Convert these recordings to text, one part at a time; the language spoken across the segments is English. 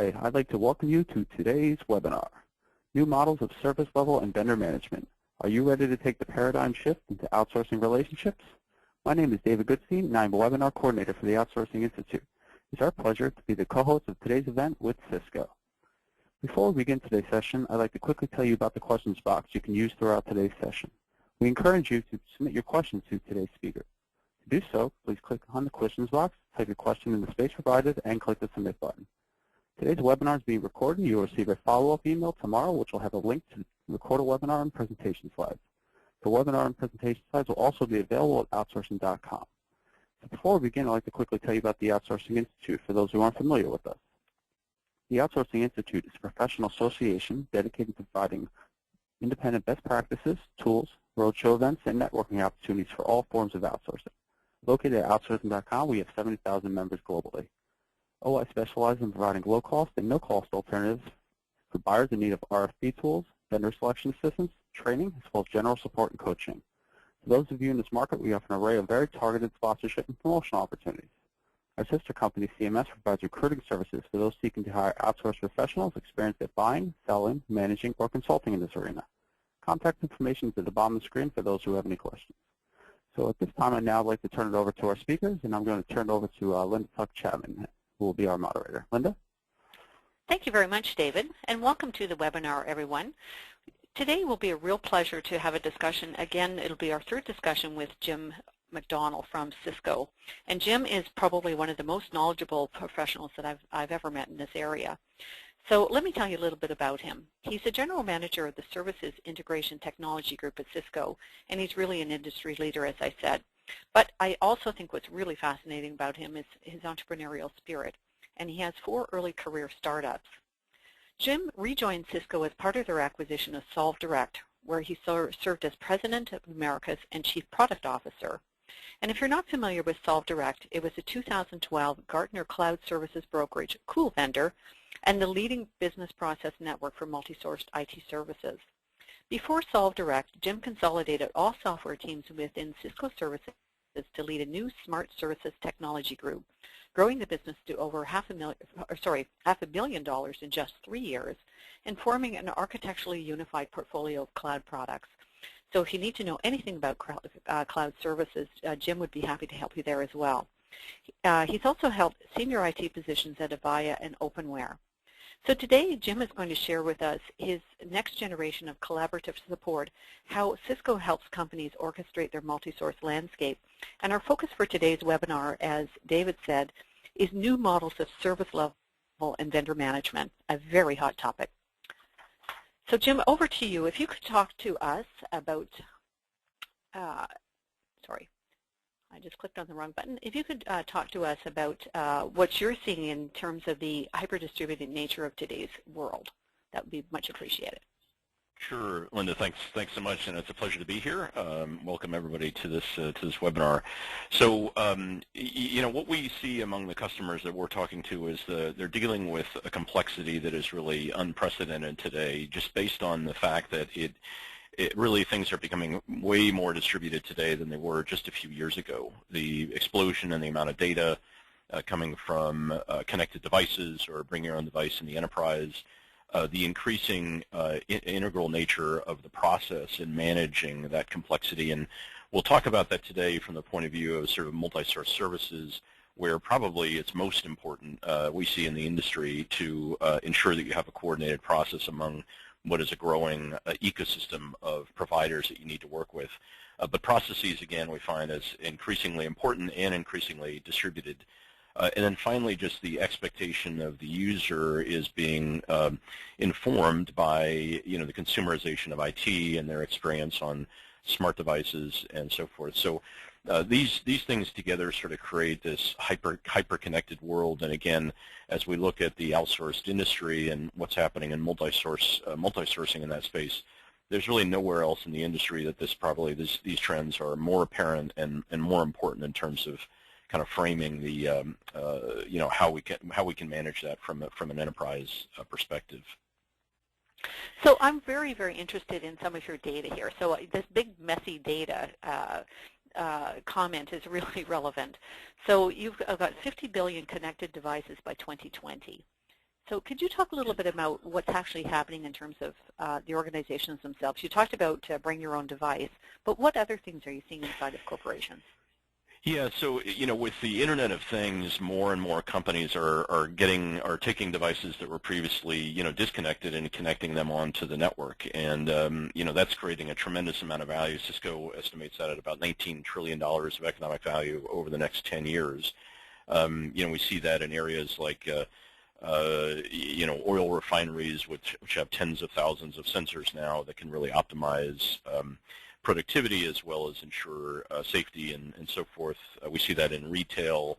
Hi, I'd like to welcome you to today's webinar, New Models of Service Level and Vendor Management. Are you ready to take the paradigm shift into outsourcing relationships? My name is David Goodstein, and I'm a webinar coordinator for the Outsourcing Institute. It's our pleasure to be the co-host of today's event with Cisco. Before we begin today's session, I'd like to quickly tell you about the questions box you can use throughout today's session. We encourage you to submit your questions to today's speaker. To do so, please click on the questions box, type your question in the space provided, and click the submit button. Today's webinar is being recorded. You will receive a follow-up email tomorrow, which will have a link to the recorded webinar and presentation slides. The webinar and presentation slides will also be available at outsourcing.com. So before we begin, I'd like to quickly tell you about the Outsourcing Institute for those who aren't familiar with us. The Outsourcing Institute is a professional association dedicated to providing independent best practices, tools, roadshow events, and networking opportunities for all forms of outsourcing. Located at outsourcing.com, we have 70,000 members globally. OI specializes in providing low-cost and no-cost alternatives for buyers in need of RFP tools, vendor selection assistance, training, as well as general support and coaching. For those of you in this market, we offer an array of very targeted sponsorship and promotional opportunities. Our sister company, CMS, provides recruiting services for those seeking to hire outsourced professionals experienced at buying, selling, managing, or consulting in this arena. Contact information is at the bottom of the screen for those who have any questions. So at this time, I'd now like to turn it over to our speakers, and I'm going to turn it over to Linda Tuck-Chapman, who will be our moderator. Linda? Thank you very much, David, and welcome to the webinar, everyone. Today will be a real pleasure to have a discussion. Again, it'll be our third discussion with Jim McDonnell from Cisco. And Jim is probably one of the most knowledgeable professionals that I've ever met in this area. So let me tell you a little bit about him. He's the general manager of the Services Integration Technology Group at Cisco, and he's really an industry leader, as I said. But I also think what's really fascinating about him is his entrepreneurial spirit, and he has 4 early career startups. Jim rejoined Cisco as part of their acquisition of SolveDirect, where he served as President of Americas and Chief Product Officer. And if you're not familiar with SolveDirect, it was a 2012 Gartner Cloud Services Brokerage cool vendor and the leading business process network for multi-sourced IT services. Before SolveDirect, Jim consolidated all software teams within Cisco Services to lead a new smart services technology group, growing the business to over $500 million in just 3 years, and forming an architecturally unified portfolio of cloud products. So if you need to know anything about cloud services, Jim would be happy to help you there as well. He's also held senior IT positions at Avaya and Openware. So today, Jim is going to share with us his next generation of collaborative support, how Cisco helps companies orchestrate their multi-source landscape. And our focus for today's webinar, as David said, is new models of service level and vendor management, a very hot topic. So Jim, over to you. If you could talk to us about, sorry, I just clicked on the wrong button. If you could talk to us about what you're seeing in terms of the hyper-distributed nature of today's world, that would be much appreciated. Sure, Linda. Thanks so much, and it's a pleasure to be here. Welcome everybody to this webinar. So, you know, what we see among the customers that we're talking to is they're dealing with a complexity that is really unprecedented today, just based on the fact that it really, things are becoming way more distributed today than they were just a few years ago. The explosion in the amount of data coming from connected devices or bring your own device in the enterprise, the increasing integral nature of the process in managing that complexity. And we'll talk about that today from the point of view of sort of multi-source services, where probably it's most important, we see in the industry, to ensure that you have a coordinated process among what is a growing ecosystem of providers that you need to work with. But processes, again, we find as increasingly important and increasingly distributed. And then finally, just the expectation of the user is being informed by, you know, the consumerization of IT and their experience on smart devices and so forth. So these things together sort of create this hyper-connected world. And again, as we look at the outsourced industry and what's happening in multi-sourcing in that space, there's really nowhere else in the industry that these trends are more apparent and more important in terms of kind of framing the you know, how we can manage that from an enterprise perspective. So I'm very, very interested in some of your data here. So this big messy data comment is really relevant. So you've got 50 billion connected devices by 2020. So could you talk a little bit about what's actually happening in terms of the organizations themselves? You talked about bring your own device, but what other things are you seeing inside of corporations? Yeah, so with the Internet of Things, more and more companies are taking devices that were previously disconnected and connecting them onto the network, and that's creating a tremendous amount of value. Cisco estimates that at about $19 trillion of economic value over the next 10 years. We see that in areas like oil refineries, which have tens of thousands of sensors now that can really optimize productivity as well as ensure safety and so forth. We see that in retail,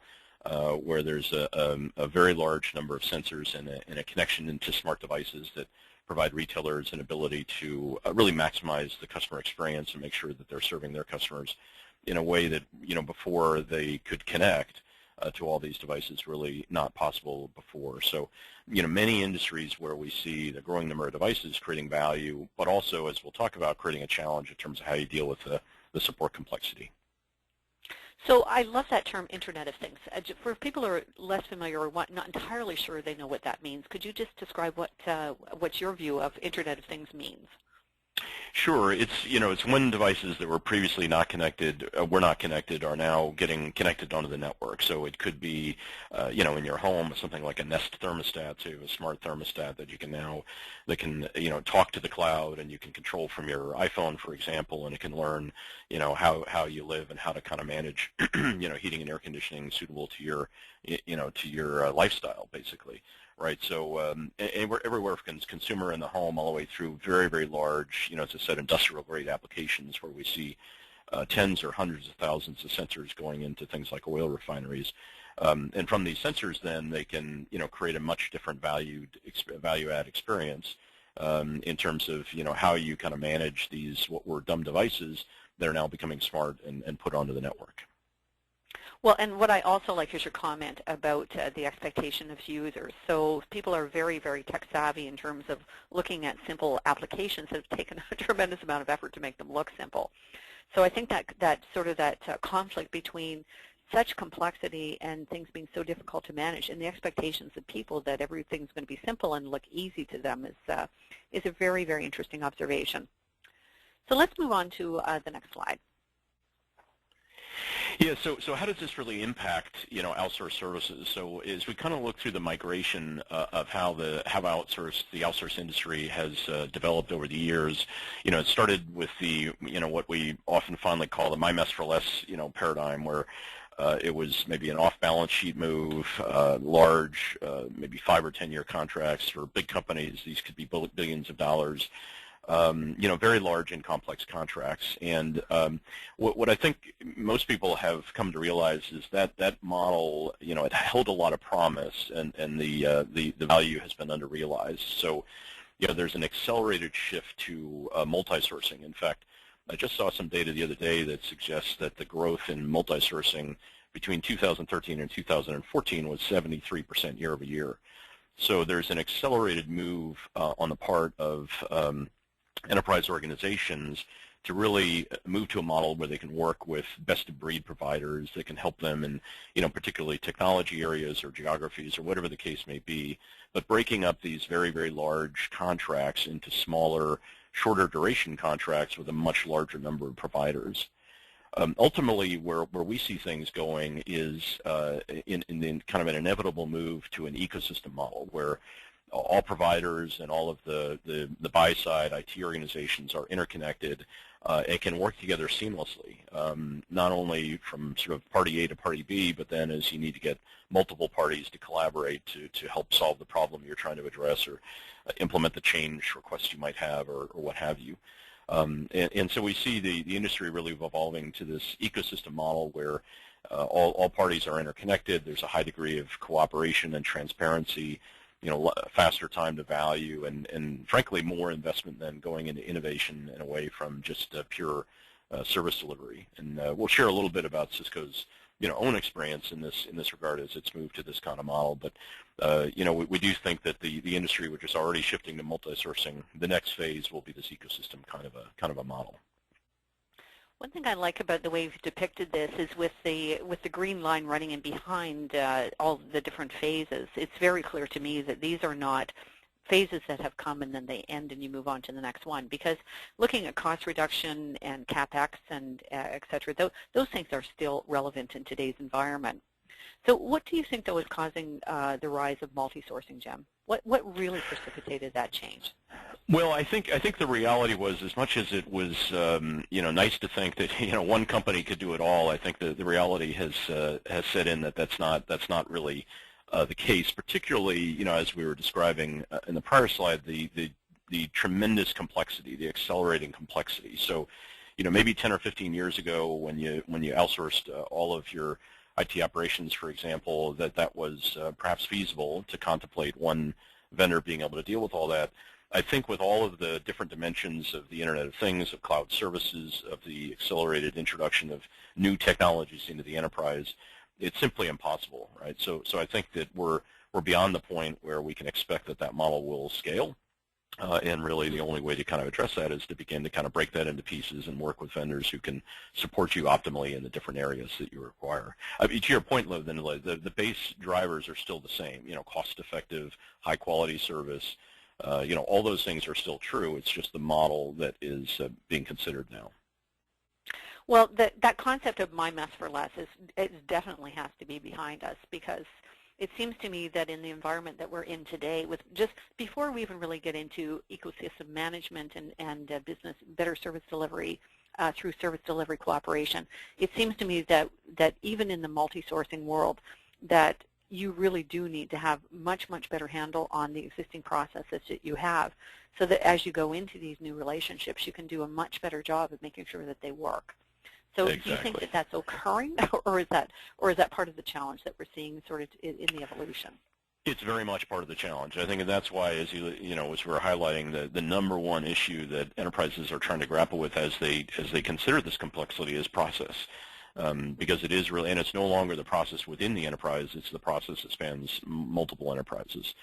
where there's a very large number of sensors and a connection into smart devices that provide retailers an ability to really maximize the customer experience and make sure that they're serving their customers in a way that before they could connect to all these devices really not possible before. So many industries where we see the growing number of devices creating value, but also, as we'll talk about, creating a challenge in terms of how you deal with the support complexity. So I love that term, Internet of Things. For people who are less familiar or not entirely sure they know what that means, could you just describe what's your view of Internet of Things means? Sure. It's when devices that were previously not connected, are now getting connected onto the network. So it could be, in your home, something like a Nest thermostat, so a smart thermostat that can talk to the cloud, and you can control from your iPhone, for example, and it can learn, how you live and how to kind of manage, heating and air conditioning suitable to your lifestyle, basically. Right, so everywhere from consumer in the home all the way through very, very large, as I said, industrial-grade applications where we see tens or hundreds of thousands of sensors going into things like oil refineries. And from these sensors, then, they can, create a much different value-add experience in terms of, how you kind of manage these what were dumb devices that are now becoming smart and put onto the network. Well, and what I also like is your comment about the expectation of users. So people are very, very tech savvy in terms of looking at simple applications that have taken a tremendous amount of effort to make them look simple. So I think that conflict between such complexity and things being so difficult to manage and the expectations of people that everything's going to be simple and look easy to them is a very, very interesting observation. So let's move on to the next slide. Yeah, so how does this really impact, outsourced services? So as we kind of look through the migration of how the outsourced industry has developed over the years, it started with the, what we often fondly call the my mess for less, paradigm, where it was maybe an off-balance sheet move, large, maybe 5 or 10-year contracts for big companies. These could be billions of dollars. Very large and complex contracts. And what I think most people have come to realize is that model, it held a lot of promise, and the value has been under-realized. So, there's an accelerated shift to multi-sourcing. In fact, I just saw some data the other day that suggests that the growth in multi-sourcing between 2013 and 2014 was 73% year over year. So there's an accelerated move on the part of enterprise organizations to really move to a model where they can work with best-of-breed providers that can help them in, particularly technology areas or geographies or whatever the case may be, but breaking up these very, very large contracts into smaller, shorter duration contracts with a much larger number of providers. Ultimately, where we see things going is in kind of an inevitable move to an ecosystem model where all providers and all of the buy-side IT organizations are interconnected and can work together seamlessly, not only from sort of party A to party B, but then as you need to get multiple parties to collaborate to help solve the problem you're trying to address or implement the change requests you might have or what have you. And so we see the industry really evolving to this ecosystem model where all parties are interconnected. There's a high degree of cooperation and transparency, faster time to value, and frankly more investment than going into innovation and away from just pure service delivery. And we'll share a little bit about Cisco's own experience in this regard as it's moved to this kind of model. But we do think that the industry, which is already shifting to multi-sourcing, the next phase will be this ecosystem kind of a model. One thing I like about the way you've depicted this is with the green line running in behind all the different phases. It's very clear to me that these are not phases that have come and then they end and you move on to the next one, because looking at cost reduction and CapEx and et cetera, those things are still relevant in today's environment. So what do you think, though, is causing the rise of multi-sourcing, Jim? What really precipitated that change? Well, I think the reality was, as much as it was nice to think that one company could do it all, I think the reality has set in that that's not really the case. Particularly, as we were describing in the prior slide, the tremendous complexity, the accelerating complexity. So, maybe 10 or 15 years ago, when you outsourced all of your IT operations, for example, that was perhaps feasible to contemplate one vendor being able to deal with all that. I think with all of the different dimensions of the Internet of Things, of cloud services, of the accelerated introduction of new technologies into the enterprise, it's simply impossible, right? So I think that we're beyond the point where we can expect that model will scale. And really the only way to kind of address that is to begin to kind of break that into pieces and work with vendors who can support you optimally in the different areas that you require. To your point, the base drivers are still the same, cost-effective, high-quality service. All those things are still true. It's just the model that is being considered now. Well, that concept of my mess for less it definitely has to be behind us, because it seems to me that in the environment that we're in today, with just before we even really get into ecosystem management and business better service delivery through service delivery cooperation, it seems to me that even in the multi-sourcing world, that you really do need to have much better handle on the existing processes that you have, so that as you go into these new relationships, you can do a much better job of making sure that they work. So Exactly. Do you think that that's occurring, or is that part of the challenge that we're seeing sort of in the evolution? It's very much part of the challenge. I think, and that's why, as as we're highlighting, the number one issue that enterprises are trying to grapple with as they consider this complexity is process, because it is really, and it's no longer the process within the enterprise; it's the process that spans multiple enterprises.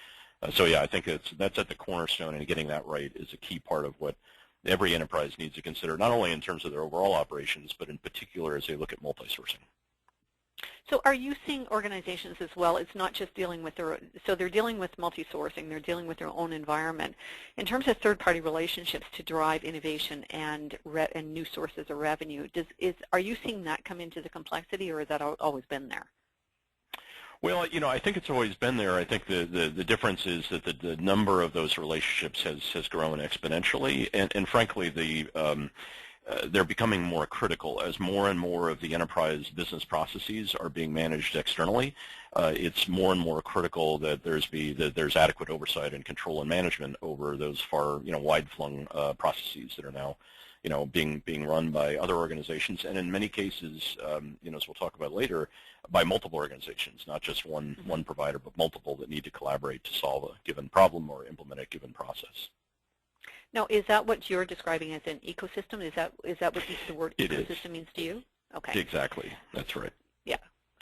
So yeah, I think that's at the cornerstone, and getting that right is a key part of what every enterprise needs to consider, not only in terms of their overall operations, but in particular as they look at multi-sourcing. So are you seeing organizations as well, it's not just dealing with so they're dealing with multi-sourcing, they're dealing with their own environment. In terms of third-party relationships to drive innovation and new sources of revenue, are you seeing that come into the complexity, or has that always been there? Well, I think it's always been there. I think the difference is that the number of those relationships has grown exponentially, and frankly, they're becoming more critical as more and more of the enterprise business processes are being managed externally. It's more and more critical that there's adequate oversight and control and management over those far wide-flung processes that are now being run by other organizations, and in many cases, as we'll talk about later, by multiple organizations, not just one provider, but multiple that need to collaborate to solve a given problem or implement a given process. Now, is that what you're describing as an ecosystem? Is that what the word ecosystem means to you? Okay. Exactly. That's right. Yeah.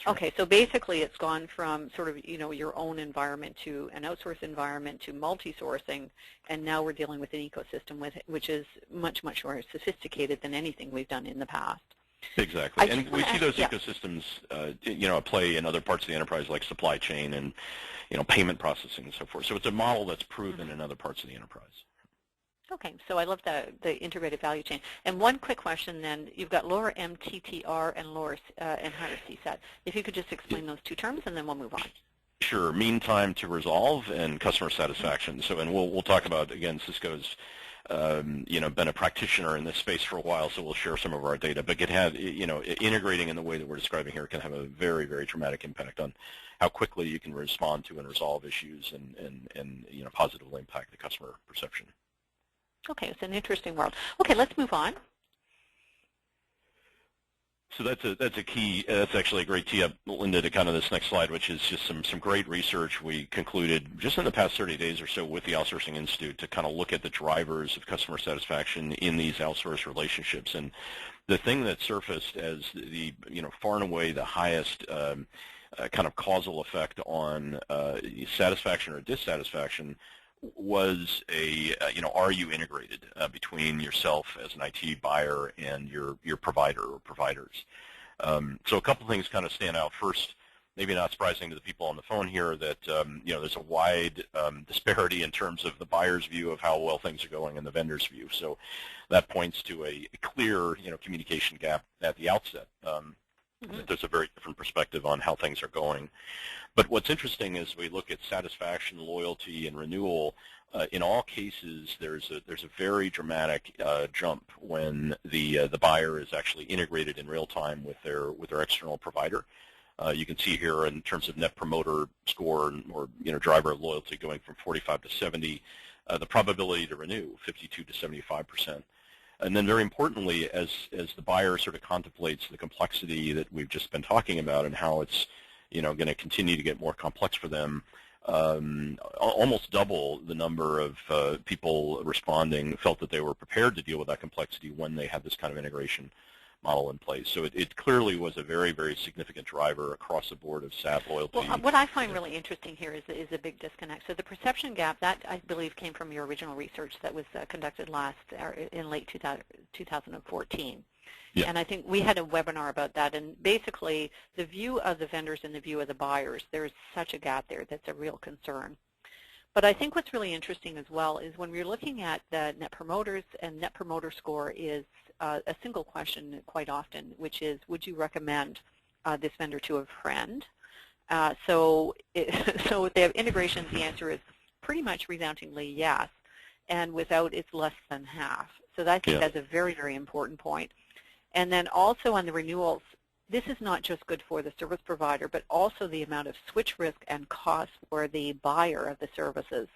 Okay, so basically it's gone from sort of, your own environment to an outsourced environment to multi-sourcing, and now we're dealing with an ecosystem which is much more sophisticated than anything we've done in the past. Exactly, and we see those ecosystems, at play in other parts of the enterprise, like supply chain and, payment processing and so forth. So it's a model that's proven in other parts of the enterprise. Okay, so I love the integrated value chain. And one quick question then, you've got lower MTTR and higher CSAT. If you could just explain those two terms, and then we'll move on. Sure, mean time to resolve and customer satisfaction. So, and we'll talk about, again, Cisco's been a practitioner in this space for a while, so we'll share some of our data. But integrating in the way that we're describing here can have a very, very dramatic impact on how quickly you can respond to and resolve issues and positively impact the customer perception. Okay, it's an interesting world. Okay, let's move on. So that's a key. That's actually a great tee up, Linda, to kind of this next slide, which is just some great research we concluded just in the past 30 days or so with the Outsourcing Institute to kind of look at the drivers of customer satisfaction in these outsourced relationships. And the thing that surfaced as the far and away the highest kind of causal effect on satisfaction or dissatisfaction was are you integrated between yourself as an IT buyer and your provider or providers? So a couple things kind of stand out. First, maybe not surprising to the people on the phone here, that there's a wide disparity in terms of the buyer's view of how well things are going and the vendor's view. So that points to a clear communication gap at the outset. That there's a very different perspective on how things are going. But what's interesting is we look at satisfaction, loyalty, and renewal. In all cases, there's a very dramatic jump when the buyer is actually integrated in real time with their external provider. You can see here in terms of Net Promoter Score or driver loyalty going from 45 to 70, the probability to renew 52 to 75%. And then very importantly, as the buyer sort of contemplates the complexity that we've just been talking about and how it's going to continue to get more complex for them, almost double the number of people responding felt that they were prepared to deal with that complexity when they had this kind of integration model in place. So it clearly was a very, very significant driver across the board of SAT loyalty. Well, what I find really interesting here is a big disconnect. So the perception gap, that I believe came from your original research that was conducted in late 2014. Yeah. And I think we had a webinar about that, and basically the view of the vendors and the view of the buyers, there's such a gap there that's a real concern. But I think what's really interesting as well is when we're looking at the Net Promoters, and Net Promoter Score is a single question quite often, which is, would you recommend this vendor to a friend? So if they have integrations, the answer is pretty much resoundingly yes, and without, it's less than half. So I think that's a very, very important point. And then also on the renewals, this is not just good for the service provider, but also the amount of switch risk and cost for the buyer of the services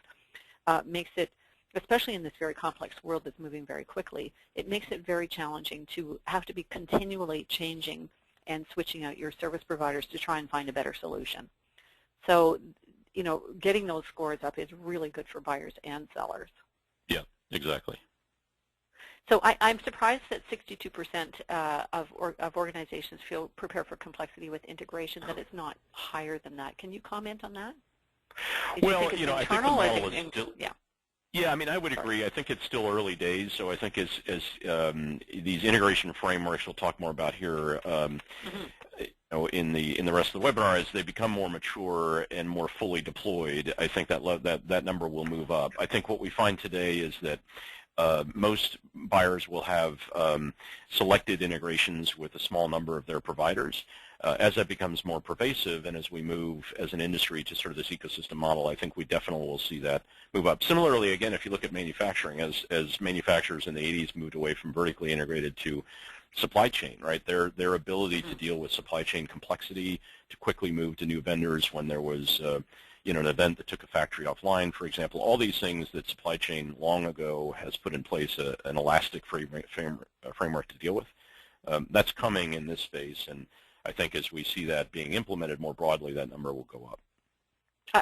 makes it, especially in this very complex world that's moving very quickly, it makes it very challenging to have to be continually changing and switching out your service providers to try and find a better solution. So, getting those scores up is really good for buyers and sellers. Yeah, exactly. So I'm surprised that 62% of organizations feel prepared for complexity with integration, that it's not higher than that. Can you comment on that? Well, I think the model is still, yeah. Yeah, I mean, I would agree. I think it's still early days, so I think as these integration frameworks we'll talk more about here in the rest of the webinar, as they become more mature and more fully deployed, I think that number will move up. I think what we find today is that most buyers will have selected integrations with a small number of their providers. As that becomes more pervasive and as we move as an industry to sort of this ecosystem model, I think we definitely will see that move up. Similarly, again, if you look at manufacturing, as manufacturers in the 80s moved away from vertically integrated to supply chain, right? Their ability to deal with supply chain complexity, to quickly move to new vendors when there was an event that took a factory offline, for example, all these things that supply chain long ago has put in place an elastic framework to deal with. That's coming in this space, and I think as we see that being implemented more broadly, that number will go up.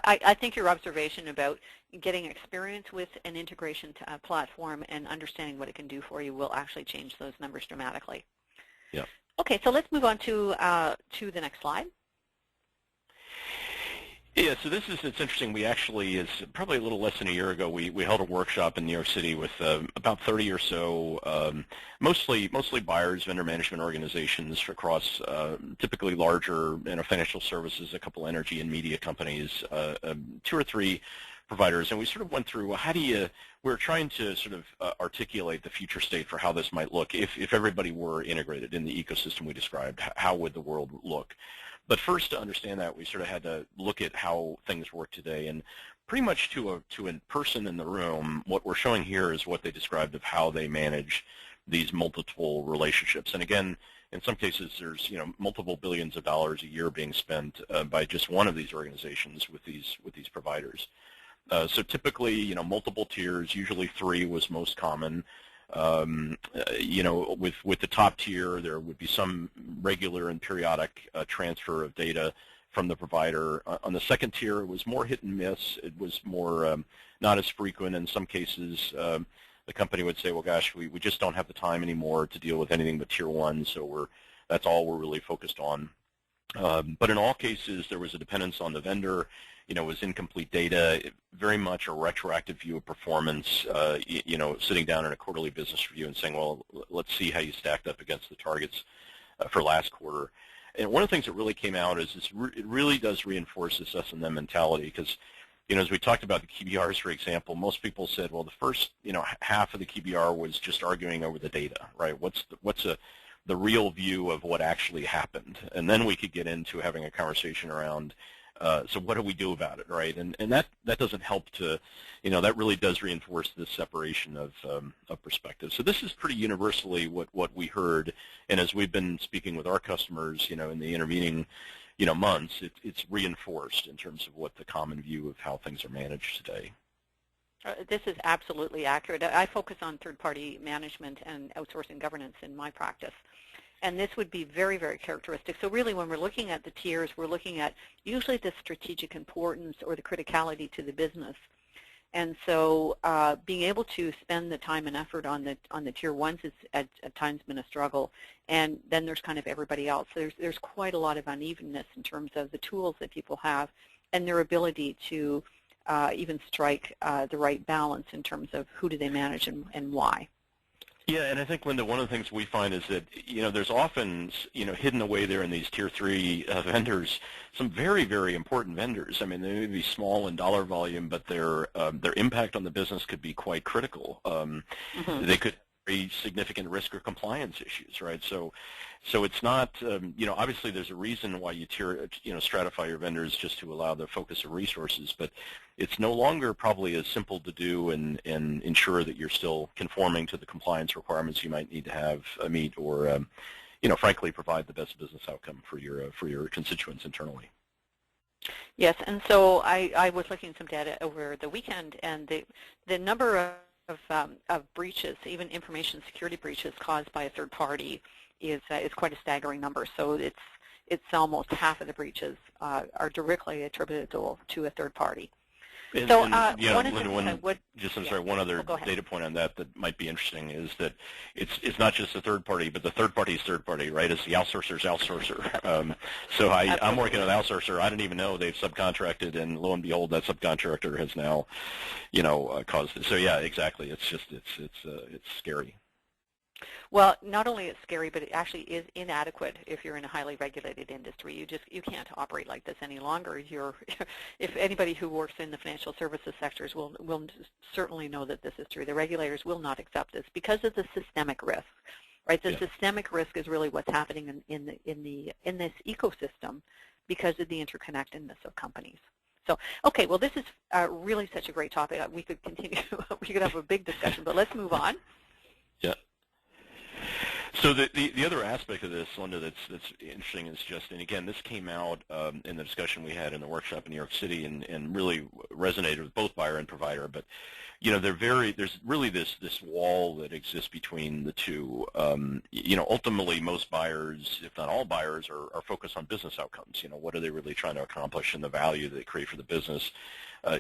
I think your observation about getting experience with an integration platform and understanding what it can do for you will actually change those numbers dramatically. Yeah. Okay, so let's move on to the next slide. Yeah, so it's interesting. We actually, is probably a little less than a year ago, we held a workshop in New York City with about 30 or so, mostly buyers, vendor management organizations across typically larger financial services, a couple energy and media companies, 2 or 3 providers, and we sort of went through we're trying to sort of articulate the future state for how this might look if everybody were integrated in the ecosystem we described. How would the world look? But first, to understand that, we sort of had to look at how things work today, and pretty much to a person in the room, what we're showing here is what they described of how they manage these multiple relationships. And again, in some cases, there's multiple billions of dollars a year being spent by just one of these organizations with these providers. So typically, multiple tiers, usually 3 was most common. With the top tier, there would be some regular and periodic transfer of data from the provider. On the second tier, it was more hit and miss. It was more not as frequent. In some cases, the company would say, well, gosh, we just don't have the time anymore to deal with anything but tier 1, so that's all we're really focused on. But in all cases, there was a dependence on the vendor. It was incomplete data, very much a retroactive view of performance, sitting down in a quarterly business review and saying, well, let's see how you stacked up against the targets for last quarter. And one of the things that really came out is it really does reinforce this S&M mentality because, as we talked about the QBRs, for example, most people said, well, the first, half of the QBR was just arguing over the data, right? What's the real view of what actually happened? And then we could get into having a conversation around, so what do we do about it, right? And that doesn't help to, that really does reinforce this separation of perspective. So this is pretty universally what we heard, and as we've been speaking with our customers, in the intervening, months, it's reinforced in terms of what the common view of how things are managed today. This is absolutely accurate. I focus on third-party management and outsourcing governance in my practice. And this would be very, very characteristic. So really when we're looking at the tiers, we're looking at usually the strategic importance or the criticality to the business. And so being able to spend the time and effort on the tier ones is at times been a struggle. And then there's kind of everybody else. There's quite a lot of unevenness in terms of the tools that people have and their ability to even strike the right balance in terms of who do they manage and why. Yeah, and I think, Linda, one of the things we find is that, there's often, hidden away there in these tier 3 vendors, some very, very important vendors. I mean, they may be small in dollar volume, but their impact on the business could be quite critical. They could have very significant risk or compliance issues, right? So it's not, obviously there's a reason why you stratify your vendors just to allow the focus of resources, but it's no longer probably as simple to do and ensure that you're still conforming to the compliance requirements you might need to have meet or, frankly, provide the best business outcome for your constituents internally. Yes, and so I was looking at some data over the weekend, and the number of breaches, even information security breaches caused by a third party, is quite a staggering number. So it's almost half of the breaches are directly attributable to a third party. And, so Linda, one other data point on that might be interesting is that it's not just the third party, but the third party's third party, right? It's the outsourcer's outsourcer. So I'm working with an outsourcer. I didn't even know they've subcontracted, and lo and behold, that subcontractor has now, caused it. So yeah, exactly. It's just it's scary. Well, not only is it scary, but it actually is inadequate if you're in a highly regulated industry. You can't operate like this any longer. If anybody who works in the financial services sectors will certainly know that this is true. The regulators will not accept this because of the systemic risk, right? The systemic risk is really what's happening in this ecosystem because of the interconnectedness of companies. So, okay, well, this is really such a great topic. We could continue. We could have a big discussion, but let's move on. Yeah. So the other aspect of this, Linda, that's interesting is just, and again, this came out in the discussion we had in the workshop in New York City and really resonated with both buyer and provider. But there's really this wall that exists between the two. Ultimately, most buyers, if not all buyers, are focused on business outcomes. What are they really trying to accomplish and the value they create for the business,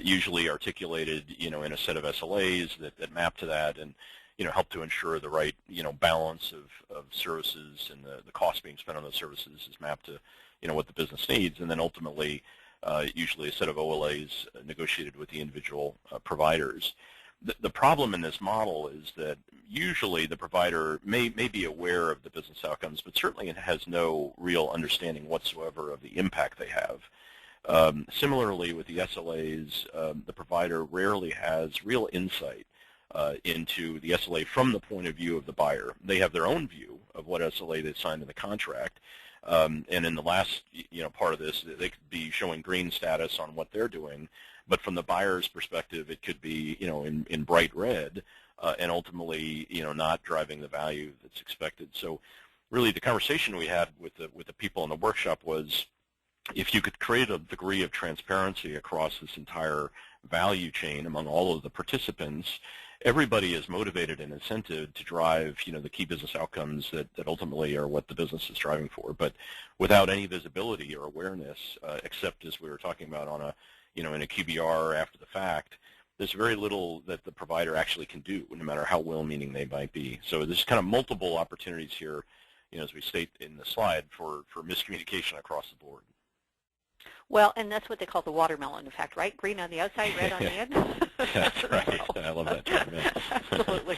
usually articulated, in a set of SLAs that map to that and help to ensure the right, balance of services and the cost being spent on those services is mapped to, what the business needs, and then ultimately, usually a set of OLAs negotiated with the individual providers. The problem in this model is that usually the provider may be aware of the business outcomes, but certainly it has no real understanding whatsoever of the impact they have. Similarly, with the SLAs, the provider rarely has real insight into the SLA from the point of view of the buyer. They have their own view of what SLA they signed in the contract, and in the last part of this, they could be showing green status on what they're doing, but from the buyer's perspective, it could be in bright red, and ultimately not driving the value that's expected. So really, the conversation we had with the people in the workshop was, if you could create a degree of transparency across this entire value chain among all of the participants, everybody is motivated and incented to drive, the key business outcomes that ultimately are what the business is driving for. But without any visibility or awareness, except as we were talking about on a, in a QBR after the fact, there's very little that the provider actually can do, no matter how well-meaning they might be. So there's kind of multiple opportunities here, as we state in the slide, for miscommunication across the board. Well, and that's what they call the watermelon effect, right? Green on the outside, red on the end. That's right. I love that term. Yeah. Absolutely.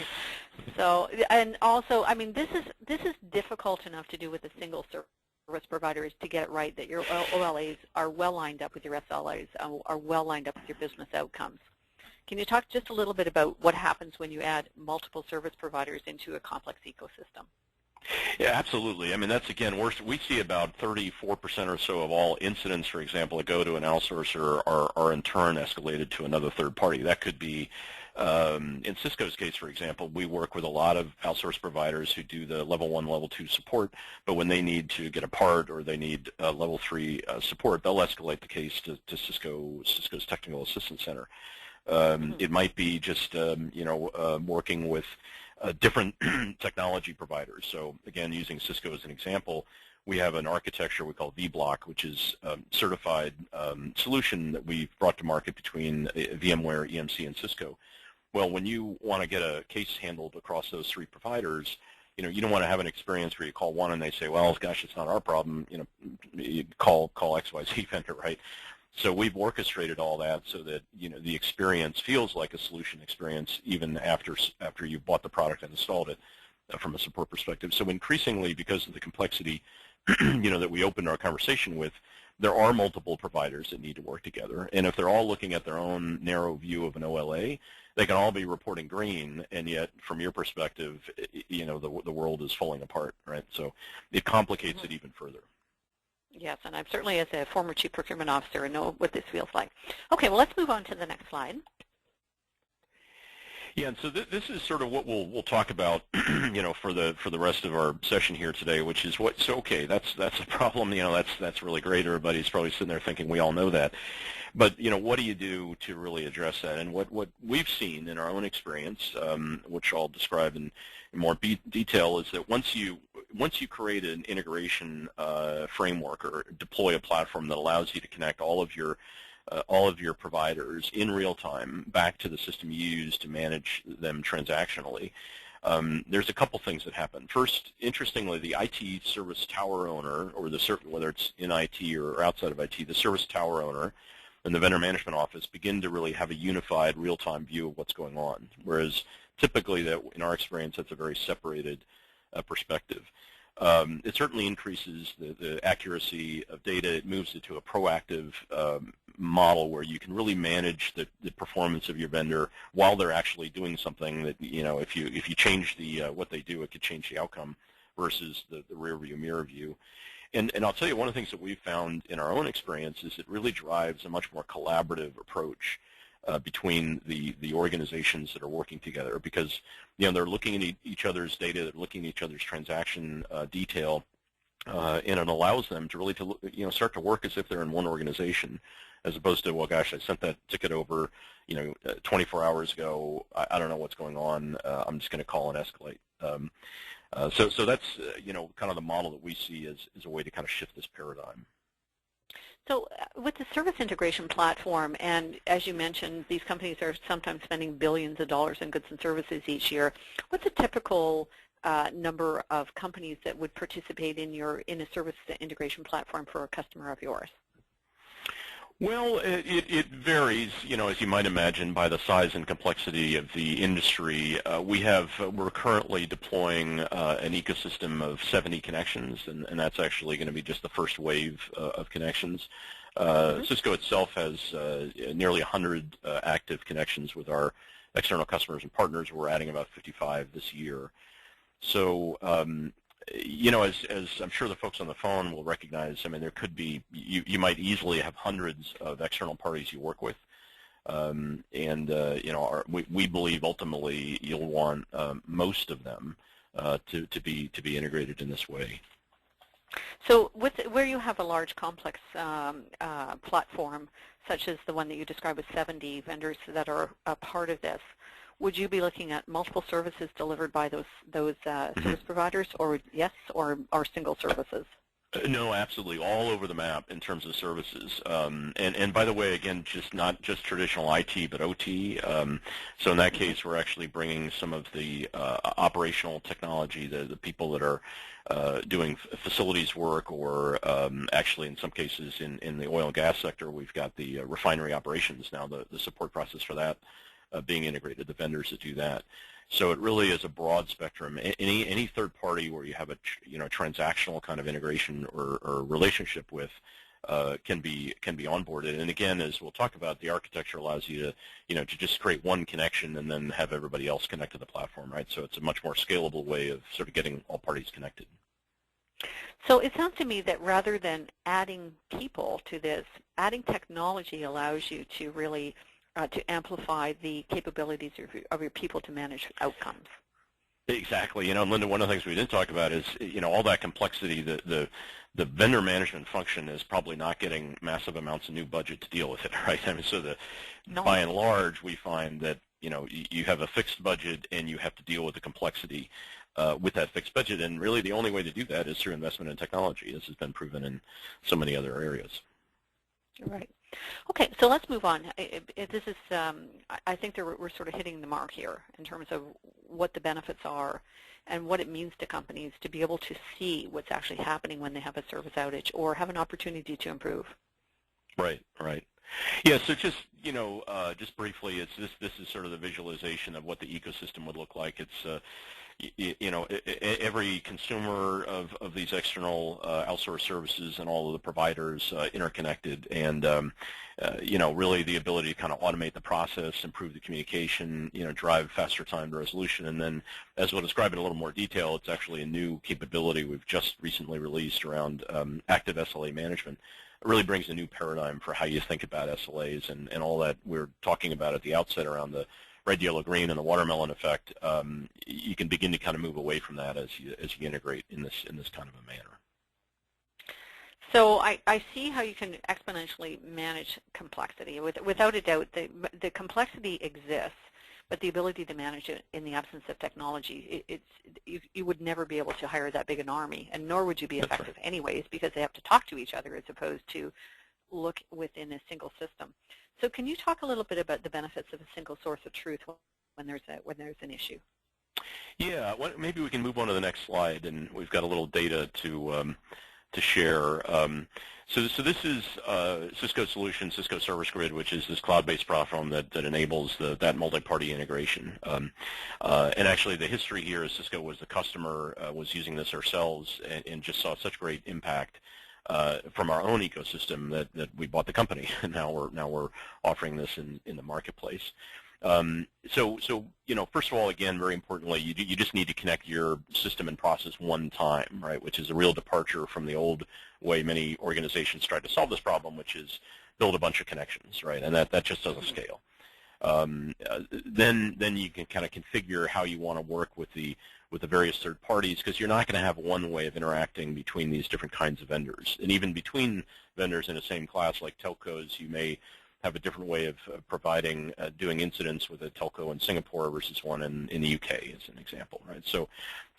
So, and also, I mean, this is difficult enough to do with a single service provider, is to get it right, that your OLAs are well lined up with your SLAs, are well lined up with your business outcomes. Can you talk just a little bit about what happens when you add multiple service providers into a complex ecosystem? Yeah, absolutely. I mean, that's, again, we see about 34% or so of all incidents, for example, that go to an outsourcer are in turn escalated to another third party. That could be, in Cisco's case, for example, we work with a lot of outsource providers who do the level 1, level 2 support, but when they need to get a part or they need level 3 support, they'll escalate the case to Cisco's Technical Assistance Center. It might be just, working with different technology providers. So again, using Cisco as an example, we have an architecture we call vBlock, which is a certified solution that we've brought to market between VMware, EMC, and Cisco. Well, when you want to get a case handled across those 3 providers, you don't want to have an experience where you call one and they say, well, gosh, it's not our problem. You call XYZ vendor, right? So we've orchestrated all that so that the experience feels like a solution experience even after you've bought the product and installed it from a support perspective. So increasingly, because of the complexity that we opened our conversation with, there are multiple providers that need to work together. And if they're all looking at their own narrow view of an OLA, they can all be reporting green, and yet from your perspective, the world is falling apart, right? So it complicates it even further. Yes, and I'm certainly, as a former Chief Procurement Officer, know what this feels like. Okay, well, let's move on to the next slide. Yeah, and so this is sort of what we'll talk about, for the rest of our session here today, which is okay. That's a problem. That's really great. Everybody's probably sitting there thinking we all know that, but what do you do to really address that? And what we've seen in our own experience, which I'll describe in more detail, is that once you create an integration framework or deploy a platform that allows you to connect all of your providers in real time back to the system you use to manage them transactionally, there's a couple things that happen. First, interestingly, the IT service tower owner, or whether it's in IT or outside of IT, the service tower owner and the vendor management office begin to really have a unified real-time view of what's going on, whereas typically, in our experience, that's a very separated perspective. It certainly increases the accuracy of data. It moves it to a proactive model where you can really manage the performance of your vendor while they're actually doing something that, if you change what they do, it could change the outcome versus the rear view, mirror view. And I'll tell you, one of the things that we've found in our own experience is it really drives a much more collaborative approach between the organizations that are working together, because they're looking at each other's data, they're looking at each other's transaction detail, and it allows them to really start to work as if they're in one organization, as opposed to, well, gosh, I sent that ticket over 24 hours ago. I don't know what's going on. I'm just going to call and escalate. So that's kind of the model that we see as a way to kind of shift this paradigm. So with the service integration platform, and as you mentioned, these companies are sometimes spending billions of dollars in goods and services each year. What's a typical number of companies that would participate in a service integration platform for a customer of yours? Well, it varies, as you might imagine, by the size and complexity of the industry. We're currently deploying an ecosystem of 70 connections, and that's actually going to be just the first wave of connections. Cisco itself has nearly 100 active connections with our external customers and partners. We're adding about 55 this year. So, as I'm sure the folks on the phone will recognize, I mean, there could be, you might easily have hundreds of external parties you work with. We believe ultimately you'll want most of them to be integrated in this way. So where you have a large complex platform, such as the one that you described with 70 vendors that are a part of this, would you be looking at multiple services delivered by those service providers, or yes, or single services? No, absolutely, all over the map in terms of services. And by the way, again, not just traditional IT, but OT. So in that case, we're actually bringing some of the operational technology, the people that are doing facilities work, or actually in some cases in the oil and gas sector, we've got the refinery operations now, the support process for that being integrated, the vendors that do that. So it really is a broad spectrum. Any third party where you have a transactional kind of integration or relationship with can be onboarded. And again, as we'll talk about, the architecture allows you to to just create one connection and then have everybody else connect to the platform, right? So it's a much more scalable way of sort of getting all parties connected. So it sounds to me that rather than adding people to this, adding technology allows you to really to amplify the capabilities of your people to manage outcomes. Exactly. Linda, one of the things we didn't talk about is, all that complexity. The vendor management function is probably not getting massive amounts of new budget to deal with it, right? I mean, so by and large, we find that you have a fixed budget and you have to deal with the complexity with that fixed budget. And really, the only way to do that is through investment in technology. This has been proven in so many other areas. Right. Okay, so let's move on. This is, I think we're sort of hitting the mark here in terms of what the benefits are and what it means to companies to be able to see what's actually happening when they have a service outage or have an opportunity to improve. Right, right. Yeah, so just briefly, this is sort of the visualization of what the ecosystem would look like. It's every consumer of these external outsourced services and all of the providers interconnected, and really the ability to kind of automate the process, improve the communication, drive faster time to resolution. And then, as we'll describe in a little more detail, it's actually a new capability we've just recently released around active SLA management. It really brings a new paradigm for how you think about SLAs and all that we're talking about at the outset around the red, yellow, green, and the watermelon effect. You can begin to kind of move away from that as you integrate in this kind of a manner. So I see how you can exponentially manage complexity. Without a doubt, the complexity exists, but the ability to manage it in the absence of technology, you would never be able to hire that big an army, and nor would you be effective anyways, because they have to talk to each other as opposed to look within a single system. So can you talk a little bit about the benefits of a single source of truth when there's an issue? Yeah, maybe we can move on to the next slide, and we've got a little data to share. So this is Cisco Solution, Cisco Service Grid, which is this cloud-based platform that enables that multi-party integration. And actually, the history here is Cisco was the customer, was using this ourselves, and just saw such great impact from our own ecosystem that we bought the company, and now we're offering this in the marketplace. So first of all, again, very importantly, you just need to connect your system and process one time, right? Which is a real departure from the old way many organizations tried to solve this problem, which is build a bunch of connections, right? And that just doesn't scale. Then you can kind of configure how you want to work with the various third parties, because you're not going to have one way of interacting between these different kinds of vendors. And even between vendors in the same class, like telcos, you may have a different way of providing, doing incidents with a telco in Singapore versus one in the UK, as an example, right? So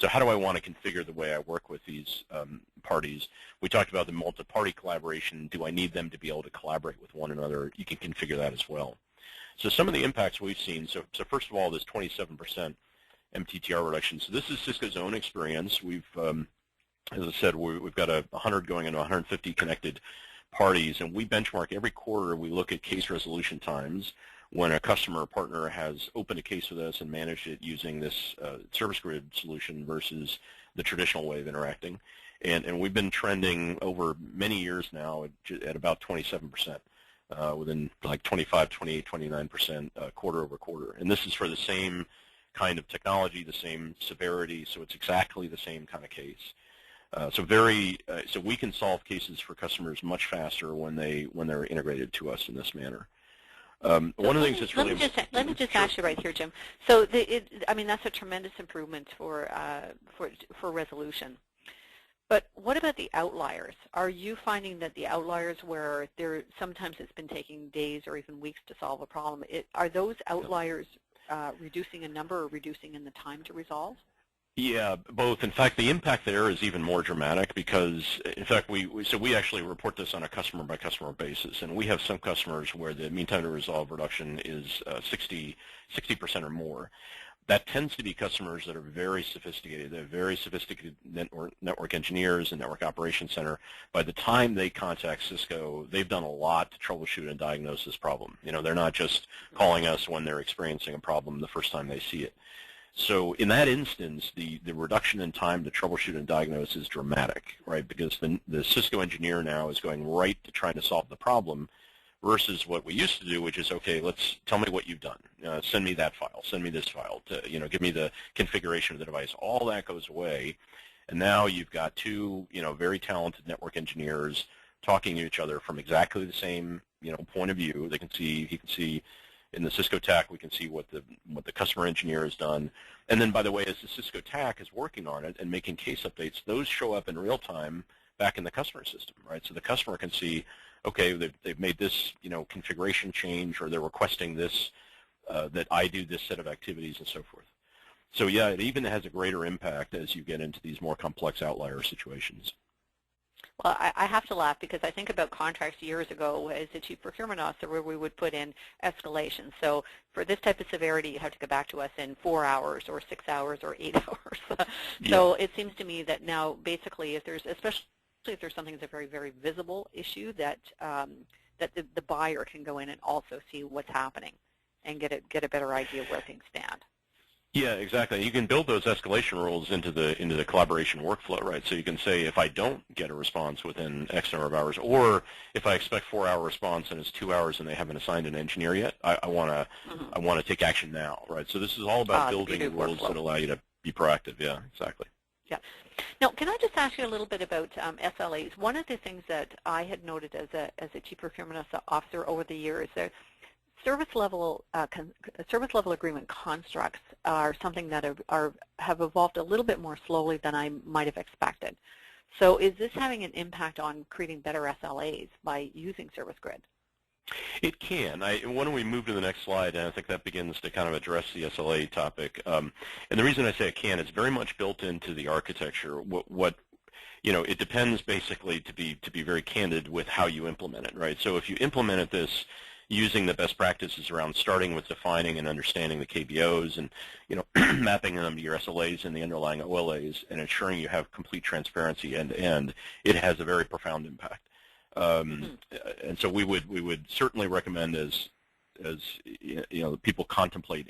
how do I want to configure the way I work with these parties? We talked about the multi-party collaboration. Do I need them to be able to collaborate with one another? You can configure that as well. So some of the impacts we've seen, so first of all, this 27% MTTR reduction. So this is Cisco's own experience. We've, as I said, we've got 100 going into 150 connected parties, and we benchmark every quarter. We look at case resolution times when a customer or partner has opened a case with us and managed it using this ServiceGrid solution versus the traditional way of interacting. And we've been trending over many years now at about 27%, within like 25, 28, 29% quarter over quarter. And this is for the same kind of technology, the same severity, so it's exactly the same kind of case. So we can solve cases for customers much faster when they're integrated to us in this manner. One of the things that's really let me just ask you right here, Jim. So I mean, that's a tremendous improvement for resolution. But what about the outliers? Are you finding that the outliers where sometimes it's been taking days or even weeks to solve a problem, are those outliers reducing in number or reducing in the time to resolve? Yeah, both. In fact, the impact there is even more dramatic because, in fact, we actually report this on a customer-by-customer basis, and we have some customers where the mean time to resolve reduction is 60% or more. That tends to be customers that are very sophisticated. They're very sophisticated network engineers and network operations center. By the time they contact Cisco, they've done a lot to troubleshoot and diagnose this problem. You know, they're not just calling us when they're experiencing a problem the first time they see it. So in that instance, the reduction in time to troubleshoot and diagnose is dramatic, right? Because the Cisco engineer now is going right to trying to solve the problem versus what we used to do, which is, okay, tell me what you've done. Send me that file. Send me this file. Give me the configuration of the device. All that goes away, and now you've got two, very talented network engineers talking to each other from exactly the same, point of view. He can see. In the Cisco TAC, we can see what the customer engineer has done. And then, by the way, as the Cisco TAC is working on it and making case updates, those show up in real time back in the customer system, right? So the customer can see, okay, they've made this, configuration change, or they're requesting this, that I do this set of activities and so forth. So yeah, it even has a greater impact as you get into these more complex outlier situations. Well, I have to laugh because I think about contracts years ago as a chief procurement officer where we would put in escalation. So for this type of severity, you have to go back to us in 4 hours or 6 hours or 8 hours. So it seems to me that now basically especially if there's something that's a very, very visible issue that the buyer can go in and also see what's happening and get a better idea of where things stand. Yeah, exactly. You can build those escalation rules into the collaboration workflow, right? So you can say, if I don't get a response within X number of hours, or if I expect 4-hour response and it's 2 hours and they haven't assigned an engineer yet, I want to take action now, right? So this is all about building rules that allow you to be proactive. Yeah, exactly. Yeah. Now, can I just ask you a little bit about SLAs? One of the things that I had noted as a chief procurement officer over the years, service level agreement constructs are something that have evolved a little bit more slowly than I might have expected. So is this having an impact on creating better SLAs by using ServiceGrid? It can. Why don't we move to the next slide, and I think that begins to kind of address the SLA topic. And the reason I say it can is very much built into the architecture. It depends basically, to be very candid, with how you implement it, right? So if you implemented this using the best practices around starting with defining and understanding the KBOs and mapping them to your SLAs and the underlying OLAs and ensuring you have complete transparency end to end, it has a very profound impact. And so we would certainly recommend, as people contemplate